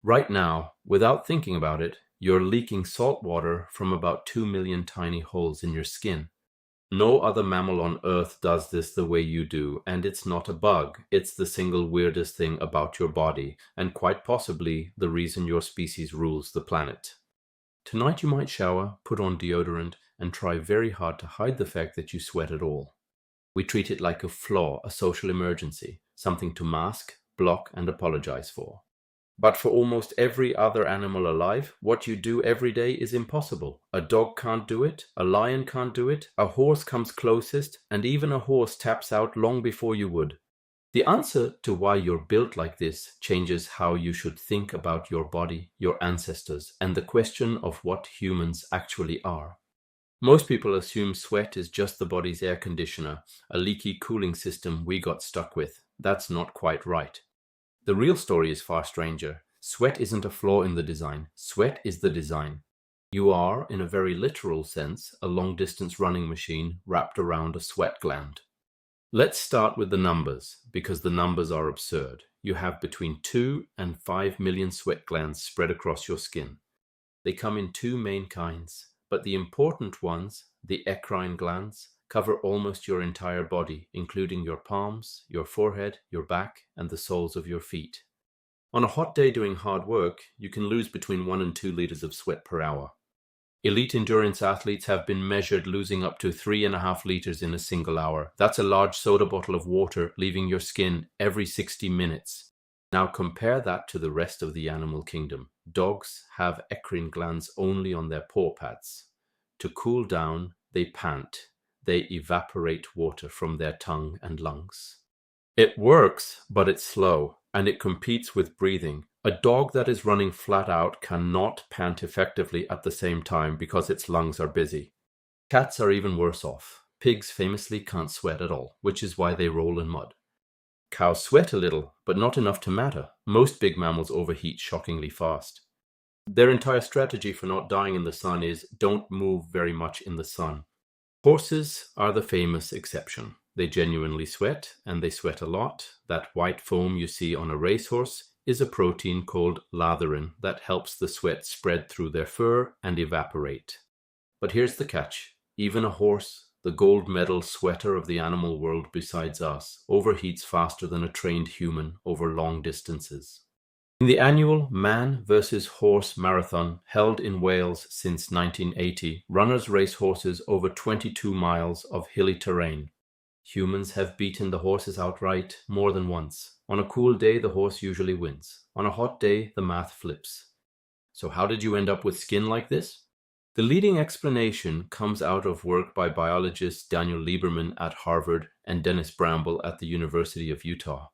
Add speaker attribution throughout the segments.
Speaker 1: Right now, without thinking about it, you're leaking salt water from about 2 million tiny holes in your skin. No other mammal on Earth does this the way you do, and it's not a bug. It's the single weirdest thing about your body, and quite possibly the reason your species rules the planet. Tonight you might shower, put on deodorant, and try very hard to hide the fact that you sweat at all. We treat it like a flaw, a social emergency, something to mask, block, and apologize for. But for almost every other animal alive, what you do every day is impossible. A dog can't do it, a lion can't do it, a horse comes closest, and even a horse taps out long before you would. The answer to why you're built like this changes how you should think about your body, your ancestors, and the question of what humans actually are. Most people assume sweat is just the body's air conditioner, a leaky cooling system we got stuck with. That's not quite right. The real story is far stranger. Sweat isn't a flaw in the design. Sweat is the design. You are, in a very literal sense, a long-distance running machine wrapped around a sweat gland. Let's start with the numbers, because the numbers are absurd. You have between 2 and 5 million sweat glands spread across your skin. They come in two main kinds, but the important ones, the eccrine glands, cover almost your entire body, including your palms, your forehead, your back, and the soles of your feet. On a hot day doing hard work, you can lose between 1 and 2 liters of sweat per hour. Elite endurance athletes have been measured losing up to 3.5 liters in a single hour. That's a large soda bottle of water leaving your skin every 60 minutes. Now compare that to the rest of the animal kingdom. Dogs have eccrine glands only on their paw pads. To cool down, they pant. They evaporate water from their tongue and lungs. It works, but it's slow, and it competes with breathing. A dog that is running flat out cannot pant effectively at the same time because its lungs are busy. Cats are even worse off. Pigs famously can't sweat at all, which is why they roll in mud. Cows sweat a little, but not enough to matter. Most big mammals overheat shockingly fast. Their entire strategy for not dying in the sun is don't move very much in the sun. Horses are the famous exception. They genuinely sweat, and they sweat a lot. That white foam you see on a racehorse is a protein called latherin that helps the sweat spread through their fur and evaporate. But here's the catch. Even a horse, the gold medal sweater of the animal world besides us, overheats faster than a trained human over long distances. In the annual Man versus Horse Marathon held in Wales since 1980, runners race horses over 22 miles of hilly terrain. Humans have beaten the horses outright more than once. On a cool day, the horse usually wins. On a hot day, the math flips. So how did you end up with skin like this? The leading explanation comes out of work by biologists Daniel Lieberman at Harvard and Dennis Bramble at the University of Utah.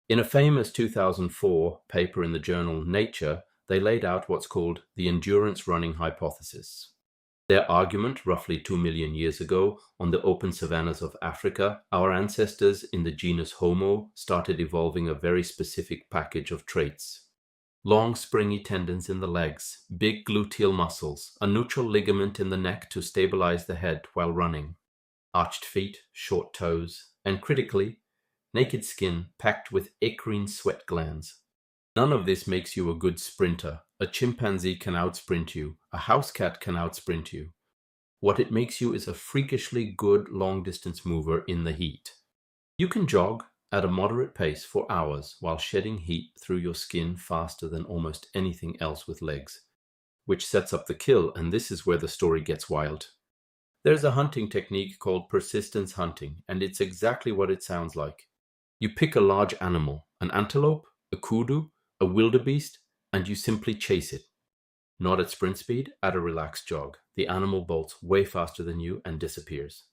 Speaker 1: In a famous 2004 paper in the journal Nature, they laid out what's called the endurance running hypothesis. Their argument, roughly 2 million years ago, on the open savannas of Africa, our ancestors in the genus Homo started evolving a very specific package of traits. Long springy tendons in the legs, big gluteal muscles, a neutral ligament in the neck to stabilize the head while running, arched feet, short toes, and critically, naked skin packed with eccrine sweat glands. None of this makes you a good sprinter. A chimpanzee can outsprint you. A house cat can outsprint you. What it makes you is a freakishly good long-distance mover in the heat. You can jog at a moderate pace for hours while shedding heat through your skin faster than almost anything else with legs, which sets up the kill, and this is where the story gets wild. There's a hunting technique called persistence hunting, and it's exactly what it sounds like. You pick a large animal, an antelope, a kudu, a wildebeest, and you simply chase it. Not at sprint speed, at a relaxed jog. The animal bolts way faster than you and disappears.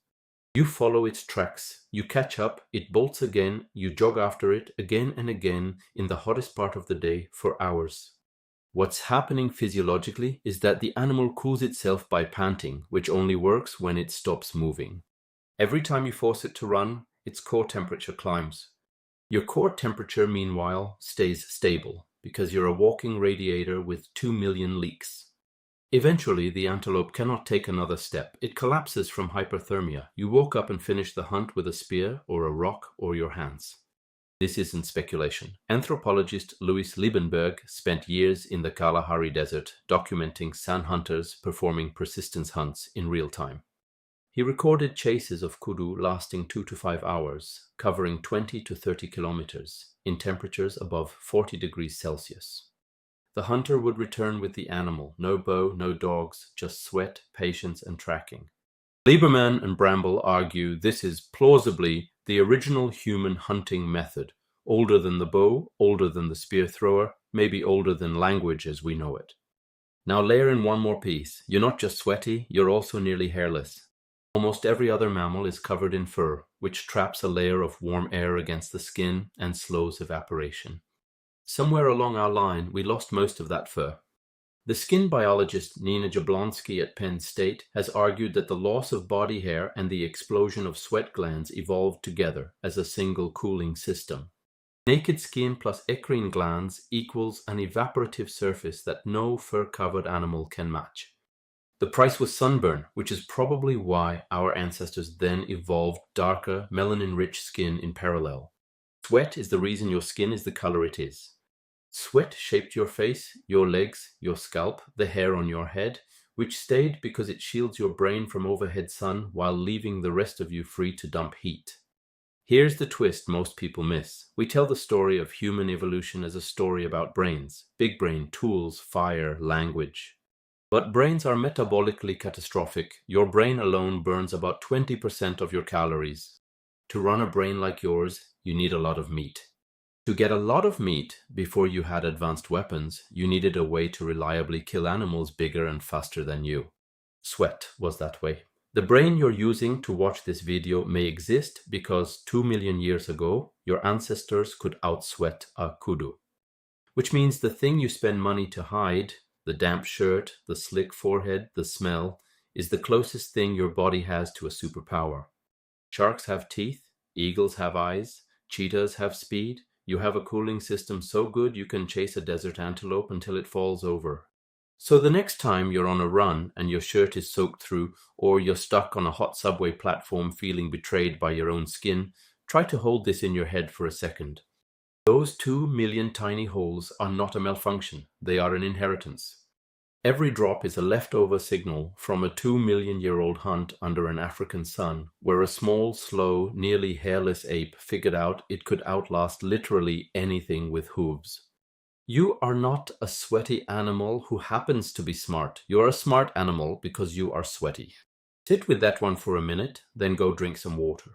Speaker 1: You follow its tracks, you catch up, it bolts again, you jog after it again and again in the hottest part of the day for hours. What's happening physiologically is that the animal cools itself by panting, which only works when it stops moving. Every time you force it to run, its core temperature climbs. Your core temperature, meanwhile, stays stable because you're a walking radiator with 2 million leaks. Eventually, the antelope cannot take another step. It collapses from hyperthermia. You woke up and finished the hunt with a spear or a rock or your hands. This isn't speculation. Anthropologist Louis Liebenberg spent years in the Kalahari desert documenting sand hunters performing persistence hunts in real time. He recorded chases of kudu lasting 2 to 5 hours, covering 20 to 30 kilometers, in temperatures above 40 degrees Celsius. The hunter would return with the animal, no bow, no dogs, just sweat, patience, and tracking. Lieberman and Bramble argue this is plausibly the original human hunting method, older than the bow, older than the spear thrower, maybe older than language as we know it. Now layer in one more piece. You're not just sweaty, you're also nearly hairless. Almost every other mammal is covered in fur, which traps a layer of warm air against the skin and slows evaporation. Somewhere along our line, we lost most of that fur. The skin biologist Nina Jablonski at Penn State has argued that the loss of body hair and the explosion of sweat glands evolved together as a single cooling system. Naked skin plus eccrine glands equals an evaporative surface that no fur-covered animal can match. The price was sunburn, which is probably why our ancestors then evolved darker, melanin-rich skin in parallel. Sweat is the reason your skin is the color it is. Sweat shaped your face, your legs, your scalp, the hair on your head, which stayed because it shields your brain from overhead sun while leaving the rest of you free to dump heat. Here's the twist most people miss. We tell the story of human evolution as a story about brains, big brain, tools, fire, language. But brains are metabolically catastrophic. Your brain alone burns about 20% of your calories. To run a brain like yours, you need a lot of meat. To get a lot of meat before you had advanced weapons, you needed a way to reliably kill animals bigger and faster than you. Sweat was that way. The brain you're using to watch this video may exist because 2 million years ago, your ancestors could outsweat a kudu. Which means the thing you spend money to hide, the damp shirt, the slick forehead, the smell, is the closest thing your body has to a superpower. Sharks have teeth, eagles have eyes, cheetahs have speed. You have a cooling system so good you can chase a desert antelope until it falls over. So the next time you're on a run and your shirt is soaked through, or you're stuck on a hot subway platform feeling betrayed by your own skin, try to hold this in your head for a second. Those 2 million tiny holes are not a malfunction, they are an inheritance. Every drop is a leftover signal from a 2 million-year-old hunt under an African sun, where a small, slow, nearly hairless ape figured out it could outlast literally anything with hooves. You are not a sweaty animal who happens to be smart. You're a smart animal because you are sweaty. Sit with that one for a minute, then go drink some water.